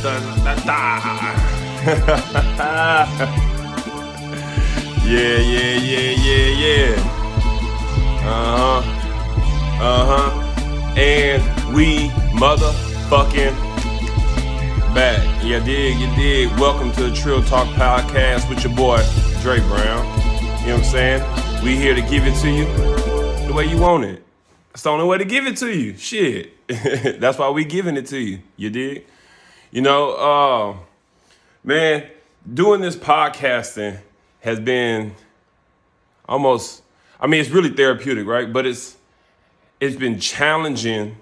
Yeah. And we motherfucking back. You dig. Welcome to the Trill Talk Podcast with your boy, Dre Brown. You know what I'm saying? We here to give it to you the way you want it. It's the only way to give it to you. Shit. That's why we giving it to you. You dig? You know, man, doing this podcasting has been it's really therapeutic, right? But it's been challenging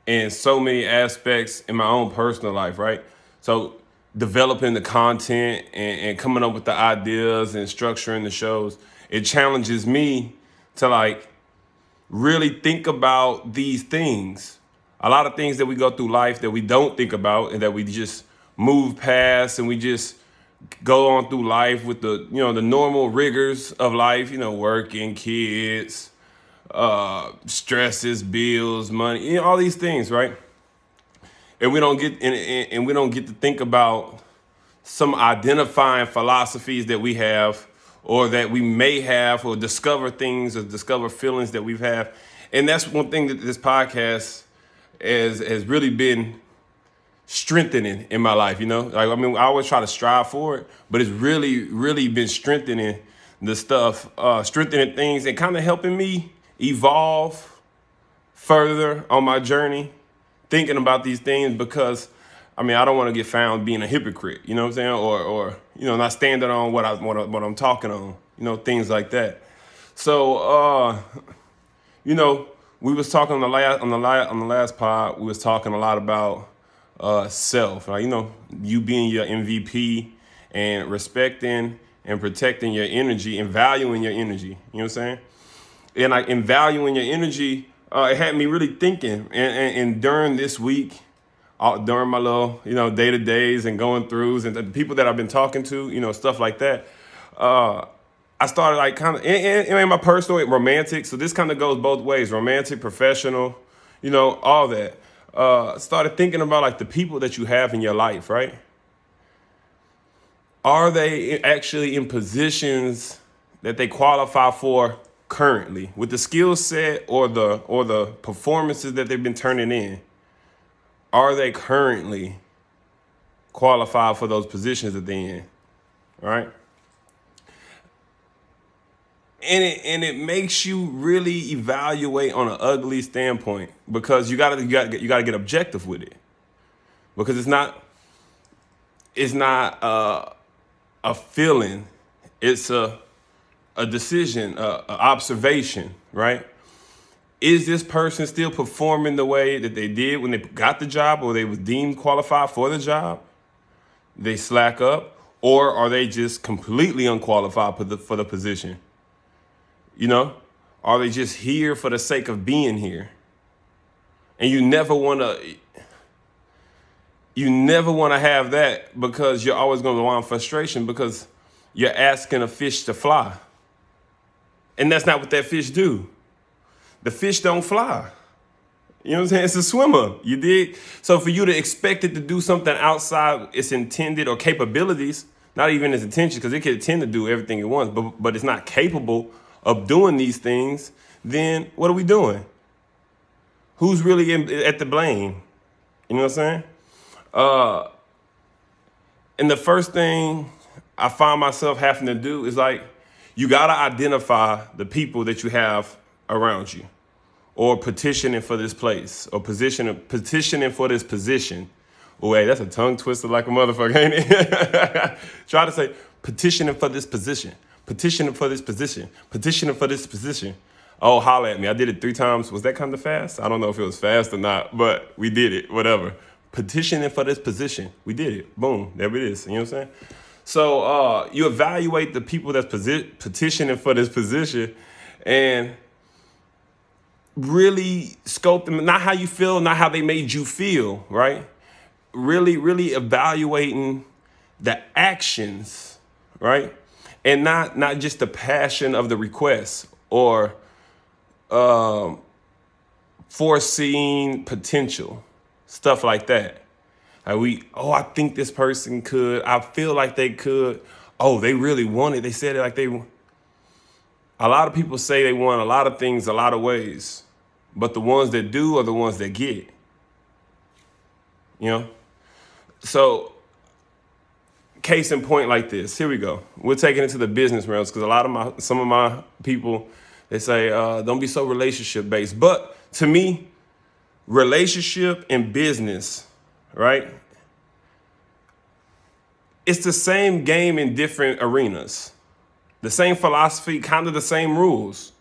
in so many aspects in my own personal life, right? So developing the content and coming up with the ideas and structuring the shows, it challenges me to really think about these things. A lot of things that we go through life that we don't think about and that we just move past, and we just go on through life with the normal rigors of life, working, kids, stresses, bills, money, all these things, right? And we don't get to think about some identifying philosophies that we have, or that we may have, or discover things or discover feelings that we've had. And that's one thing that this podcast has really been strengthening in my life, I always try to strive for it, but it's really been strengthening the stuff, strengthening things and kind of helping me evolve further on my journey, thinking about these things, because I don't want to get found being a hypocrite, you know what I'm saying? Or not standing on what I'm talking on, things like that. So, we was talking on the last pod, we was talking a lot about self, you being your MVP and respecting and protecting your energy and valuing your energy. You know what I'm saying? And in valuing your energy, it had me really thinking. And during this week, during my little, day-to-days and going throughs and the people that I've been talking to, stuff like that, I started kind of, in my personal, romantic. So this kind of goes both ways, romantic, professional, all that. Started thinking about the people that you have in your life, right? Are they actually in positions that they qualify for currently with the skill set or the performances that they've been turning in? Are they currently qualified for those positions that they're in, right? And it makes you really evaluate on an ugly standpoint, because you gotta get objective with it, because it's not a feeling, it's a decision, a observation, right? Is this person still performing the way that they did when they got the job, or they was deemed qualified for the job? They slack up, or are they just completely unqualified for the position? Are they just here for the sake of being here? And you never want to have that, because you're always going to want frustration, because you're asking a fish to fly. And that's not what that fish do. The fish don't fly. You know what I'm saying? It's a swimmer. You dig? So for you to expect it to do something outside its intended or capabilities, not even its intention, because it can tend to do everything it wants, but it's not capable of doing these things, then what are we doing? Who's really at the blame? You know what I'm saying? And the first thing I find myself having to do is you gotta identify the people that you have around you, or petitioning for this place, or petitioning for this position. Oh, wait, that's a tongue twister like a motherfucker, ain't it? Try to say petitioning for this position. Petitioning for this position. Petitioning for this position. Oh, holla at me. I did it 3 times. Was that kind of fast? I don't know if it was fast or not, but we did it. Whatever. Petitioning for this position. We did it. Boom. There it is. You know what I'm saying? So you evaluate the people that's petitioning for this position and really scope them. Not how you feel, not how they made you feel, right? Really evaluating the actions, right? And not just the passion of the request, or foreseeing potential, stuff like that. I think this person could. I feel like they could. Oh, they really want it. They said it like they. A lot of people say they want a lot of things a lot of ways, but the ones that do are the ones that get. You know. So, case in point, like this. Here we go. We're taking it to the business realms because some of my people, they say, don't be so relationship based. But to me, relationship and business, right? It's the same game in different arenas. The same philosophy, kind of the same rules,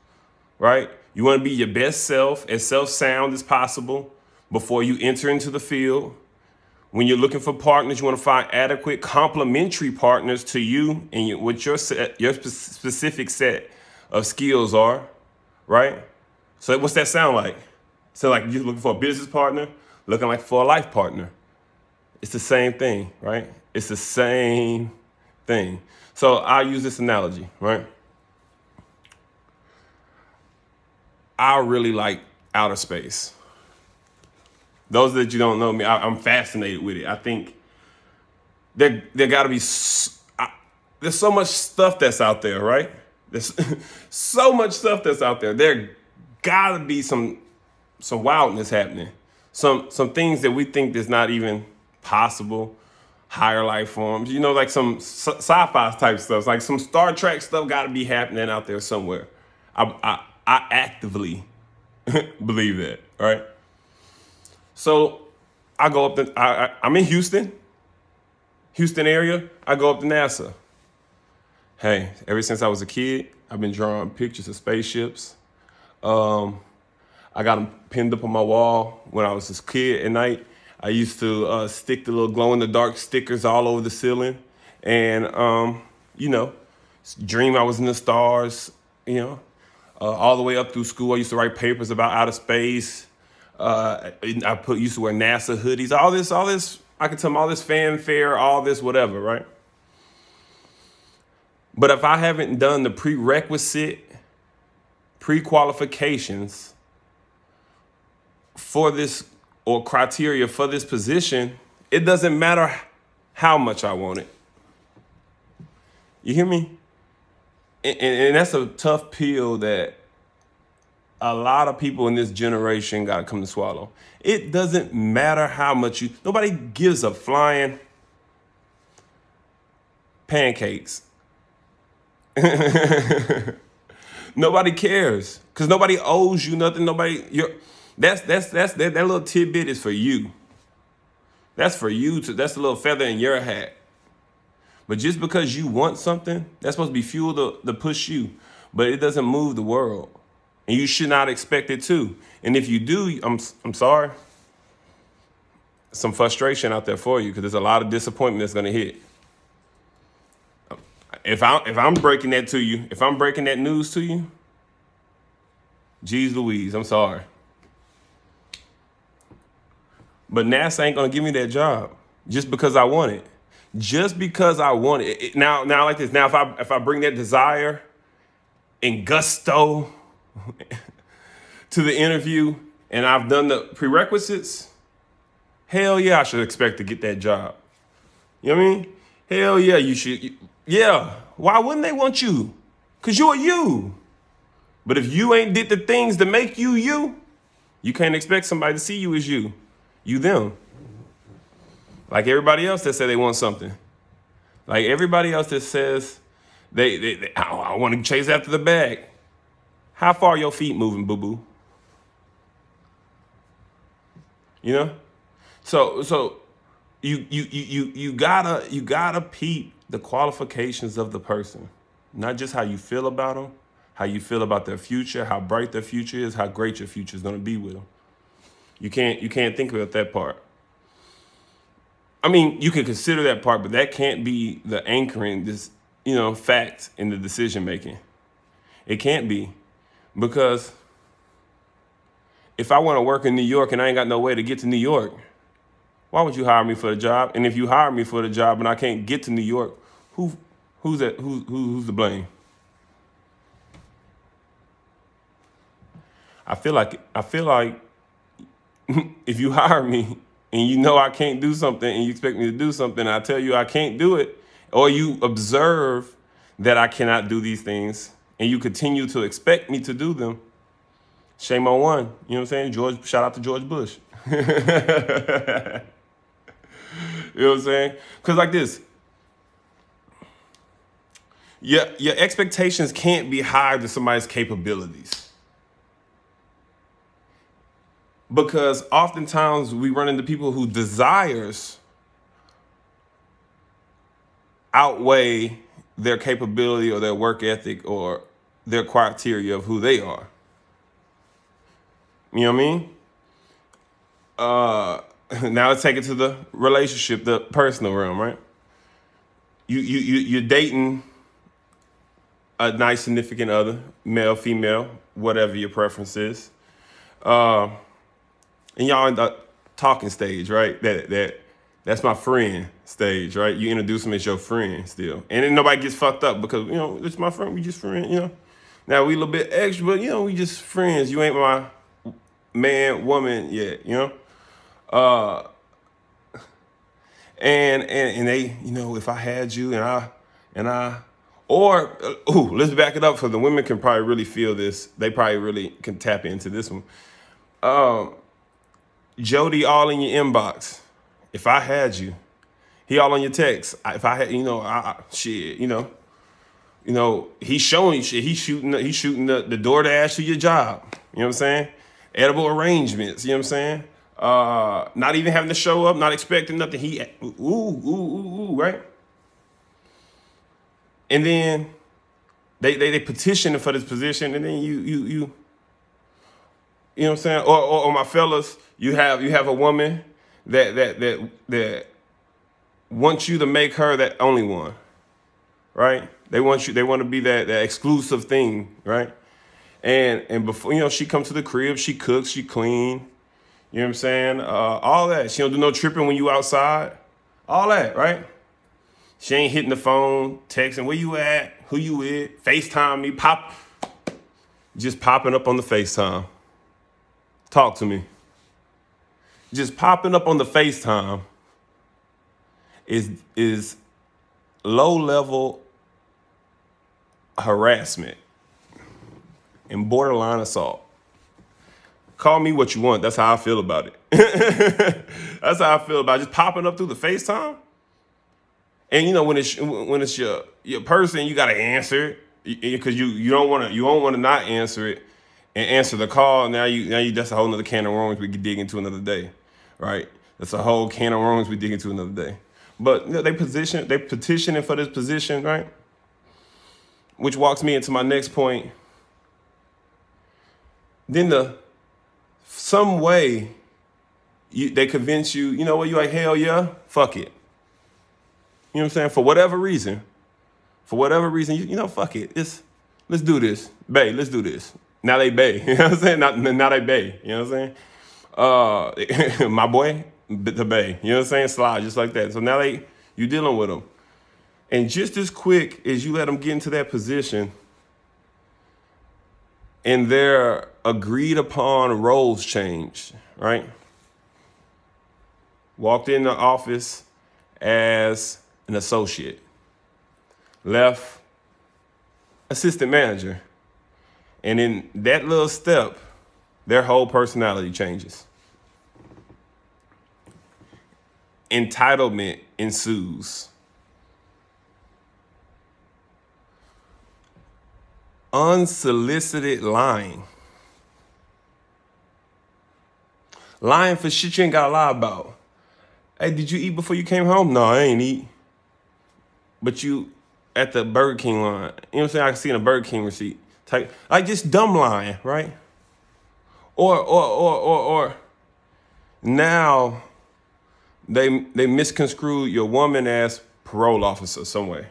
right? You want to be your best self, as self-sound as possible before you enter into the field. When you're looking for partners, you want to find adequate complementary partners to you and what your specific set of skills are, right? So what's that sound like? So like you're looking for a business partner, looking like for a life partner. It's the same thing, right? It's the same thing. So I'll use this analogy, right? I really like outer space. Those that you don't know me, I'm fascinated with it. I think there got to be, there's so much stuff that's out there, right? There's so much stuff that's out there. There got to be some wildness happening. Some things that we think is not even possible. Higher life forms, like some sci-fi type stuff, like some Star Trek stuff got to be happening out there somewhere. I actively believe that, right? So I go up to, I'm in Houston area. I go up to NASA. Hey, ever since I was a kid, I've been drawing pictures of spaceships. I got them pinned up on my wall when I was a kid at night. I used to stick the little glow-in-the-dark stickers all over the ceiling. And, dream I was in the stars, all the way up through school. I used to write papers about outer space. Used to wear NASA hoodies, all this, I could tell them all this fanfare, all this whatever, right? But if I haven't done the pre-qualifications for this or criteria for this position, it doesn't matter how much I want it. You hear me? And that's a tough pill that a lot of people in this generation got to come to swallow. It doesn't matter how much nobody gives a flying pancakes. Nobody cares because nobody owes you nothing. That little tidbit is for you. That's for you that's a little feather in your hat. But just because you want something, that's supposed to be fuel to push you. But it doesn't move the world. And you should not expect it to. And if you do, I'm sorry. Some frustration out there for you because there's a lot of disappointment that's gonna hit. If I'm breaking that to you, if I'm breaking that news to you, geez Louise, I'm sorry. But NASA ain't gonna give me that job just because I want it. Just because I want it. Now like this. Now if I bring that desire and gusto to the interview and I've done the prerequisites, hell yeah, I should expect to get that job. You know what I mean? Hell yeah, you should. Yeah. Why wouldn't they want you? Because you're you. But if you ain't did the things to make you, you can't expect somebody to see you as you. You them. Like everybody else that say they want something. Like everybody else that says I want to chase after the bag. How far are your feet moving, boo-boo? You know? So you gotta peep the qualifications of the person. Not just how you feel about them, how you feel about their future, how bright their future is, how great your future is gonna be with them. You can't think about that part. I mean, you can consider that part, but that can't be the anchoring, this, fact in the decision making. It can't be, because if I want to work in New York and I ain't got no way to get to New York, why would you hire me for the job? And if you hire me for the job and I can't get to New York, who's to blame? I feel like if you hire me and you know I can't do something, and you expect me to do something, and I tell you I can't do it, or you observe that I cannot do these things, and you continue to expect me to do them, shame on one. You know what I'm saying? Shout out to George Bush. You know what I'm saying? Because like this, your expectations can't be higher than somebody's capabilities. Because oftentimes we run into people whose desires outweigh their capability or their work ethic or their criteria of who they are. You know what I mean? Now let's take it to the relationship, the personal realm, right? You're dating a nice significant other, male, female, whatever your preference is. And y'all in the talking stage, right? That's my friend stage, right? You introduce them as your friend still. And then nobody gets fucked up because, it's my friend, we just friends, Now we a little bit extra, but we just friends. You ain't my man, woman yet, and they, if I had you let's back it up so the women can probably really feel this. They probably really can tap into this one. Jody all in your inbox. If I had you, he all on your text. If I had, he's showing you shit. He's shooting the DoorDash to your job. You know what I'm saying? Edible arrangements. You know what I'm saying? Not even having to show up, not expecting nothing. Right? And then they petition for this position, and then you know what I'm saying? Or my fellas, you have a woman that wants you to make her that only one, right? They want to be that exclusive thing, right? And before, she comes to the crib, she cooks, she clean, you know what I'm saying? All that. She don't do no tripping when you outside. All that, right? She ain't hitting the phone, texting, where you at? Who you with? FaceTime me, just popping up on the FaceTime. Talk to me. Just popping up on the FaceTime is low-level harassment and borderline assault. Call me what you want. That's how I feel about it. That's how I feel about it. Just popping up through the FaceTime. And when it's your person, you gotta answer it because you don't want to not answer it and answer the call. Now that's a whole nother can of worms we could dig into another day, right? That's a whole can of worms we dig into another day. But they petitioning for this position, right? Which walks me into my next point. Then some way they convince you, you like, hell yeah, fuck it. You know what I'm saying? For whatever reason, fuck it. Let's do this. Bae, let's do this. Now they bae. You know what I'm saying? Now they bae. You know what I'm saying? My boy, the bae. You know what I'm saying? Slide just like that. So now you dealing with them. And just as quick as you let them get into that position and their agreed upon roles change, right? Walked in the office as an associate, left assistant manager. And in that little step, their whole personality changes. Entitlement ensues. Unsolicited lying. Lying for shit you ain't got to lie about. Hey, did you eat before you came home? No, I ain't eat. But you at the Burger King line. You know what I'm saying? I can see in a Burger King receipt. Like just dumb lying, right? Or now they misconstrue your woman as parole officer some way.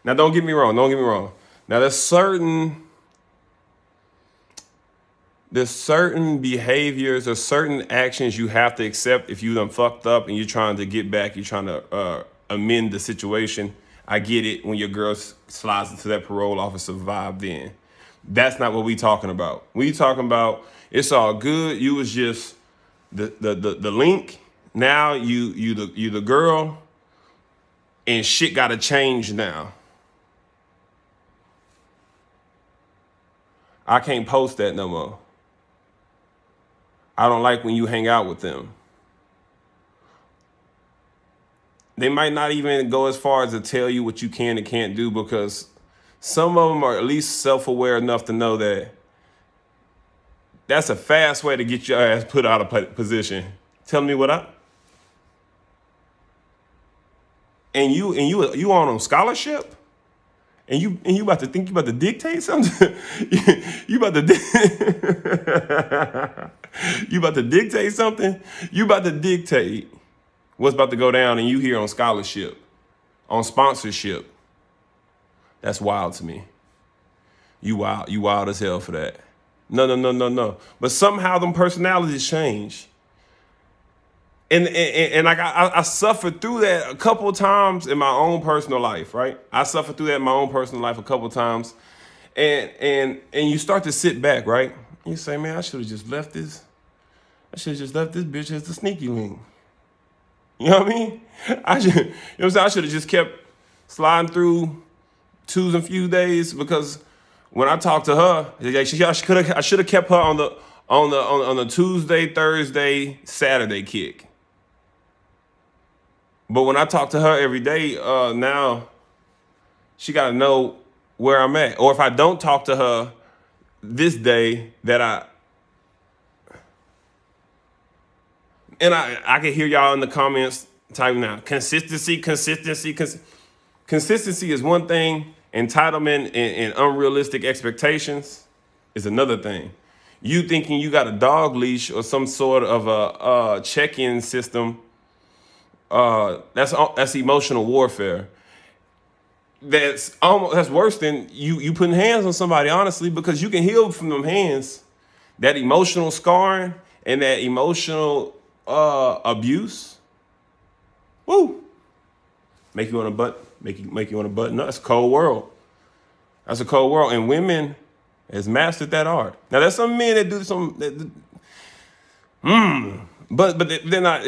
Now don't get me wrong. Now there's certain behaviors or certain actions you have to accept if you done fucked up and you're trying to get back, you're trying to amend the situation. I get it when your girl slides into that parole officer vibe then. That's not what we talking about. We talking about it's all good. You was just the link. Now you the girl, and shit got to change now. I can't post that no more. I don't like when you hang out with them. They might not even go as far as to tell you what you can and can't do, because some of them are at least self-aware enough to know that that's a fast way to get your ass put out of position. Tell me what I. And you on scholarship, and you about to think you about to dictate something. you about to you about to dictate something. You about to dictate what's about to go down, and you here on scholarship, on sponsorship. That's wild to me. You wild as hell for that. No. But somehow them personalities change. And like I suffered through that a couple of times in my own personal life, right? I suffered through that in my own personal life a couple of times. And you start to sit back, right? You say, man, I should have just left this. I should have just left this bitch as the sneaky link. You know what I mean? I should have just kept sliding through twos and few days, because when I talked to her, I should have kept her on the Tuesday, Thursday, Saturday kick. But when I talk to her every day, now she got to know where I'm at. Or if I don't talk to her this day, that I can hear y'all in the comments typing now. Consistency. Consistency is one thing. Entitlement and unrealistic expectations is another thing. You thinking you got a dog leash or some sort of a check-in system, that's emotional warfare. That's worse than you putting hands on somebody, honestly, because you can heal from them hands. That emotional scarring and that emotional abuse, woo, make you want to button up. That's a cold world. That's a cold world, and women has mastered that art. Now there's some men that do some but they're not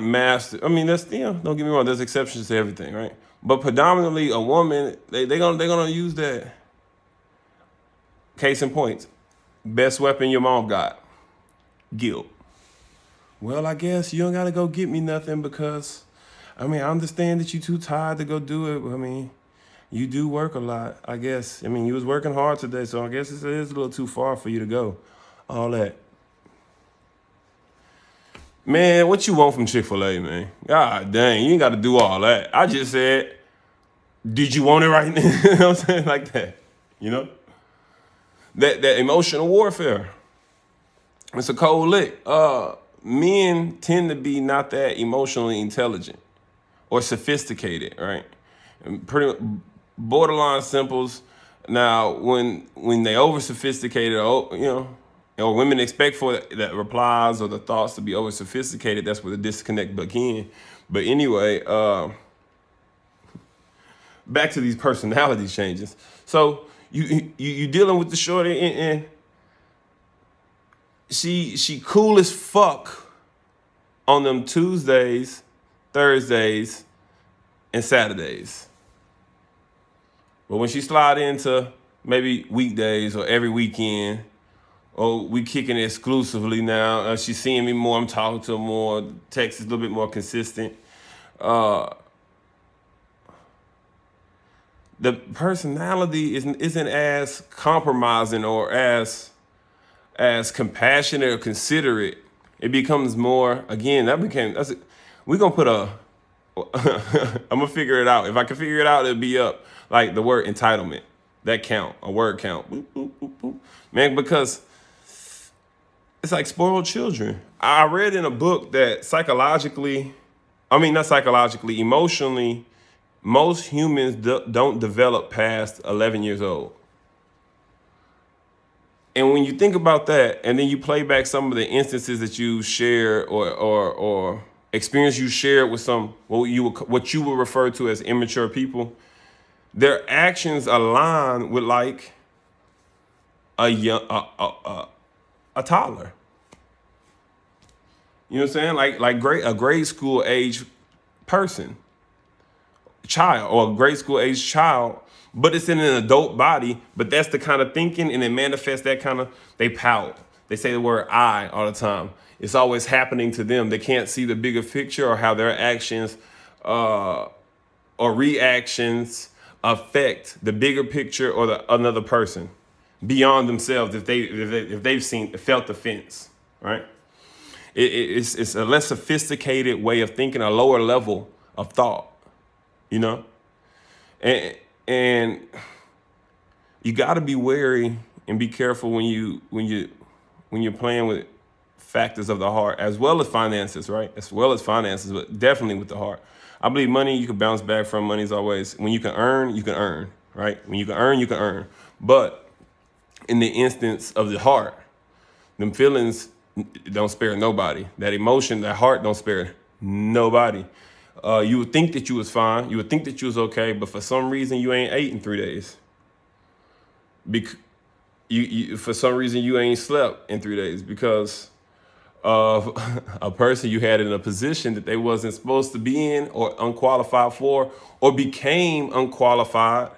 mastered. I mean, that's, don't get me wrong, there's exceptions to everything, right? But predominantly a woman, they're gonna use that. Case in point, best weapon your mom got, guilt. Well, I guess you don't gotta go get me nothing, because I understand that you're too tired to go do it. You do work a lot, I guess. You was working hard today, so I guess it is a little too far for you to go. All that. Man, what you want from Chick-fil-A, man? God dang, you ain't got to do all that. I just said, did you want it right now? You know what I'm saying? Like that, That emotional warfare. It's a cold lick. Men tend to be not that emotionally intelligent or sophisticated, right? And pretty borderline simples. Now, when they over sophisticated, or women expect for that replies or the thoughts to be over sophisticated, that's where the disconnect begin. But anyway, back to these personality changes. So you dealing with the shorty, and she cool as fuck on them Tuesdays, Thursdays, and Saturdays. But when she slide into maybe weekdays or every weekend, or we kicking it exclusively now, she's seeing me more, I'm talking to her more, text is a little bit more consistent. The personality isn't as compromising or as compassionate or considerate. It becomes more, again, we're going to put I'm going to figure it out. If I can figure it out, it'll be up. Like the word entitlement, that count, a word count. Boop, boop, boop, boop. Man, because it's like spoiled children. I read in a book that emotionally, most humans don't develop past 11 years old. And when you think about that, and then you play back some of the instances that you share or experience you shared with what you would refer to as immature people, their actions align with like a toddler. You know what I'm saying? Like a grade school age person, child, or a grade school age child, but it's in an adult body. But that's the kind of thinking, and it manifests that kind of. They pout. They say the word "I" all the time. It's always happening to them. They can't see the bigger picture or how their actions or reactions affect the bigger picture or another person beyond themselves if they've felt offense, right? It's a less sophisticated way of thinking, a lower level of thought, you know, and you got to be wary and be careful when you're playing with factors of the heart as well as finances, right? As well as finances, but definitely with the heart. I believe money you can bounce back from. Money is always, when you can earn, right? When you can earn. But in the instance of the heart, them feelings don't spare nobody. That emotion, that heart don't spare nobody. You would think that you was fine. You would think that you was okay, but for some reason you ain't ate in 3 days. For some reason you ain't slept in 3 days because of a person you had in a position that they wasn't supposed to be in or unqualified for, or became unqualified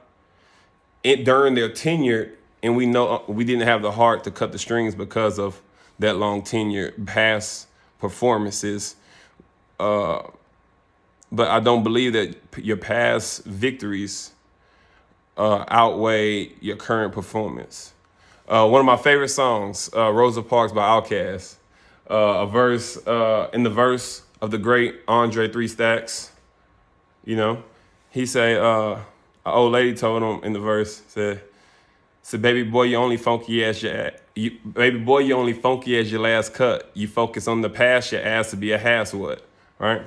during their tenure. And we know we didn't have the heart to cut the strings because of that long tenure, past performances. But I don't believe that your past victories outweigh your current performance. One of my favorite songs, Rosa Parks by Outkast, in the verse of the great Andre 3 Stacks, you know, he say, an old lady told him in the verse, said, baby boy, you only funky as your last cut. You focus on the past, your ass to be a has what, right?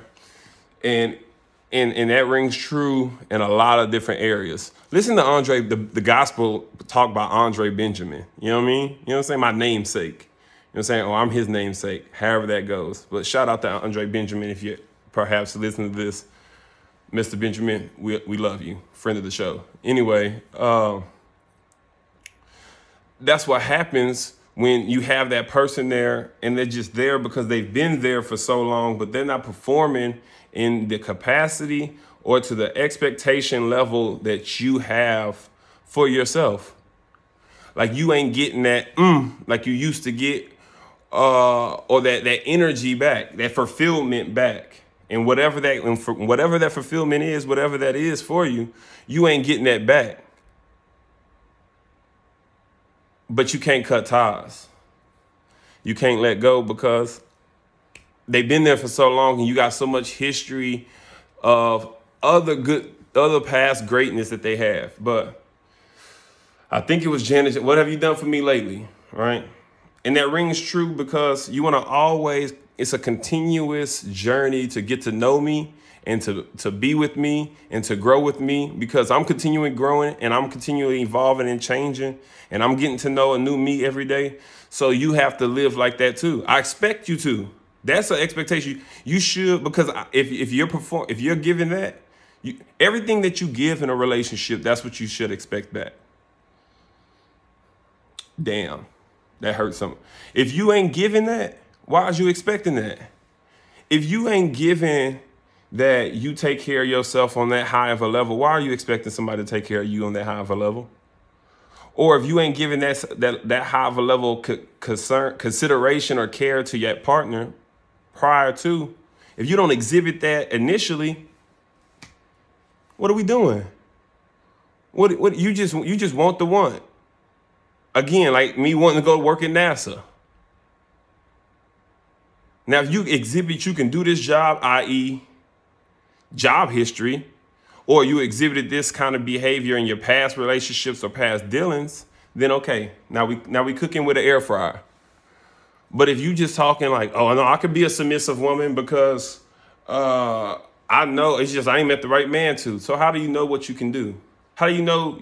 And that rings true in a lot of different areas. Listen to Andre, the gospel talk by Andre Benjamin. You know what I mean? You know what I'm saying? My namesake. You know what I'm saying? Or I'm his namesake, however that goes. But shout out to Andre Benjamin if you perhaps listen to this. Mr. Benjamin, we love you. Friend of the show. Anyway, that's what happens when you have that person there and they're just there because they've been there for so long, but they're not performing in the capacity or to the expectation level that you have for yourself. Like you ain't getting that like you used to get, or that energy back, that fulfillment back. And whatever that fulfillment is, whatever that is for you, you ain't getting that back. But you can't cut ties. You can't let go because they've been there for so long and you got so much history of other past greatness that they have. But I think it was Janet, what have you done for me lately, right? And that rings true because you want to always, it's a continuous journey to get to know me and to be with me and to grow with me, because I'm continuing growing and I'm continually evolving and changing and I'm getting to know a new me every day. So you have to live like that too. I expect you to. That's an expectation. You should, because if you're giving that, everything that you give in a relationship, that's what you should expect back. Damn, that hurts something. If you ain't giving that, why is you expecting that? If you ain't giving that you take care of yourself on that high of a level, why are you expecting somebody to take care of you on that high of a level? Or if you ain't giving that high of a level consideration or care to your partner prior to, if you don't exhibit that initially, what are we doing? What you just want the one. Again, like me wanting to go work at NASA. Now, if you exhibit you can do this job, i.e. job history, or you exhibited this kind of behavior in your past relationships or past dealings, then okay, now we cooking with an air fryer. But if you just talking like, oh no, I could be a submissive woman because I know it's just I ain't met the right man to. So how do you know what you can do? How do you know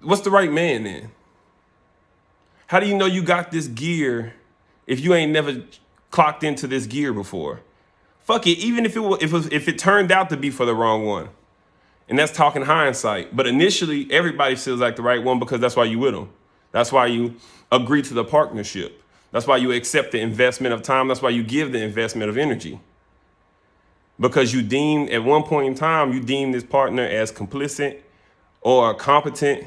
what's the right man then? How do you know you got this gear if you ain't never clocked into this gear before? Fuck it, even if it turned out to be for the wrong one. And that's talking hindsight. But initially, everybody feels like the right one because that's why you with them. That's why you agree to the partnership. That's why you accept the investment of time. That's why you give the investment of energy. Because you deem, at one point in time, you deem this partner as complicit or competent.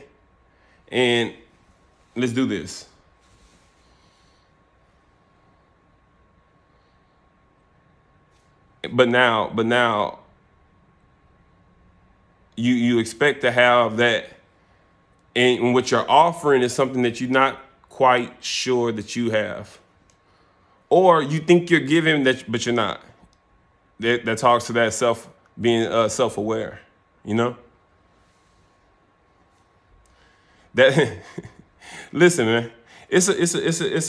And let's do this. But now you expect to have that, and what you're offering is something that you're not quite sure that you have. Or you think you're giving that, but you're not. That talks to that being self-aware, you know? That listen, man, it's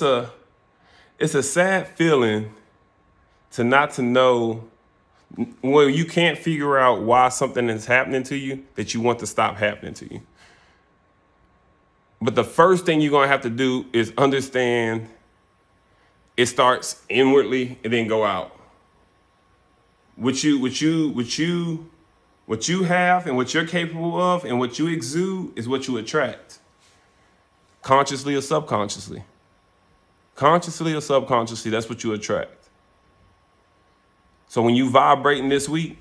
a sad feeling to not to know, when you can't figure out why something is happening to you, that you want to stop happening to you. But the first thing you're gonna have to do is understand it starts inwardly and then go out. What you have and what you're capable of and what you exude is what you attract. Consciously or subconsciously. Consciously or subconsciously, that's what you attract. So when you vibrating this week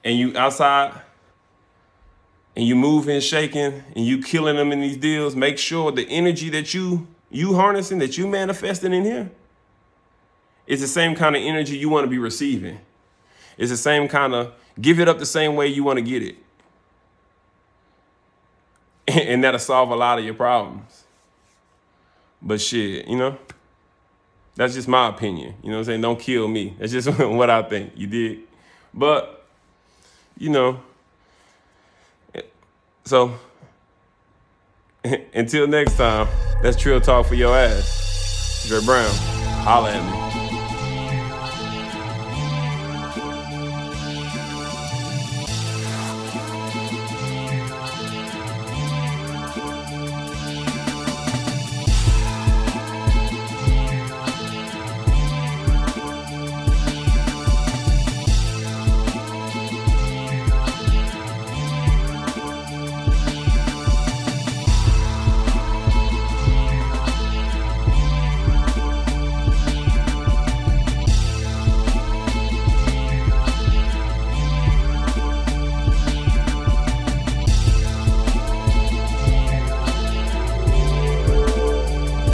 and you outside and you moving, shaking, and you killing them in these deals, make sure the energy that you harnessing, that you manifesting in here, is the same kind of energy you want to be receiving. It's the same kind of, give it up the same way you want to get it. And that'll solve a lot of your problems. But shit, that's just my opinion. You know what I'm saying? Don't kill me. That's just what I think. You dig? But, so until next time, that's Trill Talk for your ass. Dre Brown, holla at me.